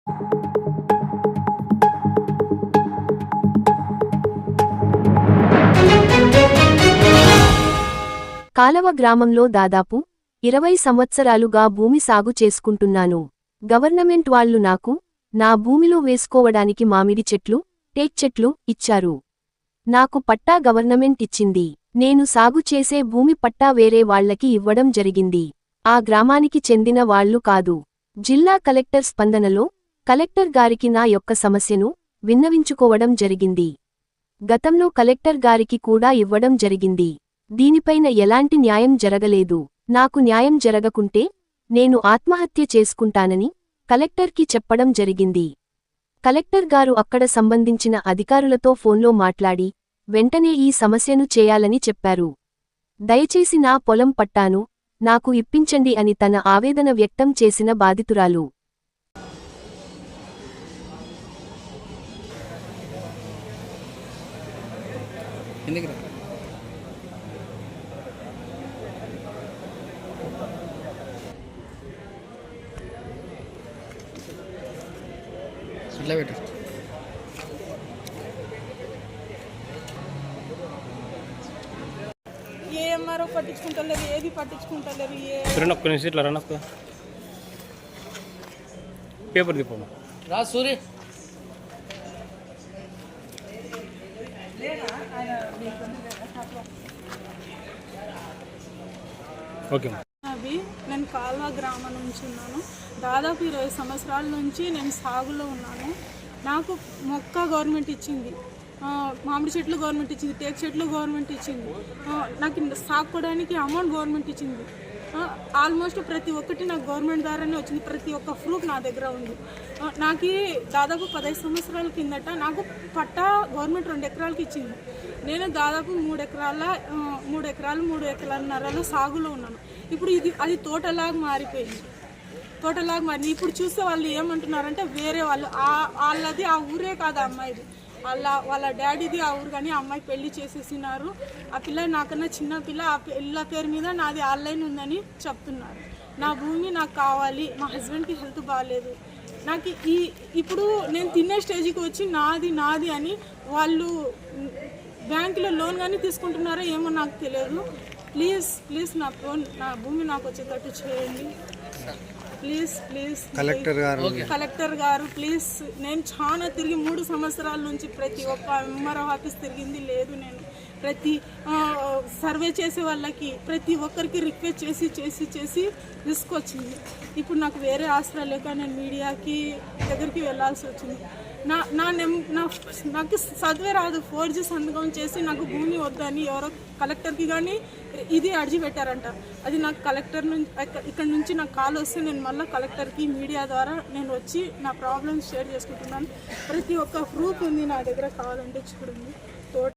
కాలవ గ్రామంలో దాదాపు 20 సంవత్సరాలుగా భూమి సాగు చేసుకుంటున్నాను. గవర్నమెంట్ వాళ్లు నాకు నా భూమిలో వేసుకోవడానికి మామిడి చెట్లు, టేక్ చెట్లు ఇచ్చారు. నాకు పట్టా గవర్నమెంట్ ఇచ్చింది. నేను సాగు చేసే భూమి పట్టా వేరే వాళ్లకి ఇవ్వడం జరిగింది. ఆ గ్రామానికి చెందిన వాళ్లు కాదు. జిల్లా కలెక్టర్ స్పందనలో కలెక్టర్ గారికి నా యొక్క సమస్యను విన్నవించుకోవడం జరిగింది. గతంలో కలెక్టర్ గారికి కూడా ఇవ్వడం జరిగింది. దీనిపైన ఎలాంటి న్యాయం జరగలేదు. నాకు న్యాయం జరగకుంటే నేను ఆత్మహత్య చేసుకుంటానని కలెక్టర్కి చెప్పడం జరిగింది. కలెక్టర్ గారు అక్కడ సంబంధించిన అధికారులతో ఫోన్లో మాట్లాడి వెంటనే ఈ సమస్యను చేయాలని చెప్పారు. దయచేసి నా పొలం పట్టాను నాకు ఇప్పించండి అని తన ఆవేదన వ్యక్తం చేసిన బాధితురాలు. ఏఎంఆర్ఓ పట్టించుకుంటలేరు, ఏది పట్టించుకుంటలేరు. ఒక్క నిమిషం ఇట్లా రనొక్క పేపర్ దిప్పమ్మా రా సూరి. ఓకే అవి నేను కాల్వ గ్రామం నుంచి ఉన్నాను. దాదాపు 20 సంవత్సరాల నుంచి నేను సాగులో ఉన్నాను. నాకు మొక్క గవర్నమెంట్ ఇచ్చింది, మామిడి చెట్లు గవర్నమెంట్ ఇచ్చింది, టేక్ చెట్లు గవర్నమెంట్ ఇచ్చింది, నాకు సాగుకోవడానికి అమౌంట్ గవర్నమెంట్ ఇచ్చింది. ఆల్మోస్ట్ ప్రతి ఒక్కటి నాకు గవర్నమెంట్ ద్వారానే వచ్చింది. ప్రతి ఒక్క ప్రూఫ్ నా దగ్గర ఉంది. నాకు దాదాపు 15 సంవత్సరాల కిందట నాకు పట్టా గవర్నమెంట్ 2 ఎకరాలకి ఇచ్చింది. నేను దాదాపు 3 ఎకరాలు 3 ఎకరాలన్నరలో సాగులో ఉన్నాను. ఇప్పుడు అది తోటలాగా మారిపోయింది. ఇప్పుడు చూస్తే వాళ్ళు ఏమంటున్నారంటే వేరే వాళ్ళు వాళ్ళది ఆ ఊరే కాదు అమ్మాయిది, వాళ్ళ డాడీది ఆ ఊరు, కానీ ఆ అమ్మాయి పెళ్లి చేసేసినారు. ఆ పిల్ల నాకన్నా చిన్న పిల్ల, ఆ పిల్ల పేరు మీద నాది ఆన్లైన్ ఉందని చెప్తున్నారు. నా భూమి నాకు కావాలి, మా హస్బెండ్కి హెల్త్ బాగాలేదు. నాకు ఇప్పుడు నేను తినే స్టేజ్కి వచ్చి నాది అని వాళ్ళు బ్యాంకులో లోన్ కానీ తీసుకుంటున్నారో ఏమో నాకు తెలియదు. ప్లీజ్ నా భూమి నాకు వచ్చేటట్టు చేయండి. ప్లీజ్ కలెక్టర్ గారు ప్లీజ్. నేను చాలా తిరిగి 3 సంవత్సరాల నుంచి ప్రతి ఒక్క ఎంఆర్ఓ ఆఫీస్ తిరిగింది లేదు. నేను ప్రతి సర్వే చేసే వాళ్ళకి ప్రతి ఒక్కరికి రిక్వెస్ట్ చేసి తీసుకొచ్చింది. ఇప్పుడు నాకు వేరే ఆసరా లేక నేను మీడియాకి దగ్గరికి వెళ్ళాల్సి వచ్చింది. నాకు చదివే రాదు. 4G సంతకం చేసి నాకు భూమి వద్దని ఎవరో కలెక్టర్కి కానీ ఇది అర్జీ పెట్టారంట. అది నాకు కలెక్టర్ నుంచి ఇక్కడ నుంచి నాకు కాల్ వస్తే నేను మళ్ళీ కలెక్టర్కి మీడియా ద్వారా నేను వచ్చి నా ప్రాబ్లమ్స్ షేర్ చేసుకుంటున్నాను. ప్రతి ఒక్క ప్రూఫ్ ఉంది నా దగ్గర, కావాలంటే చూడండి.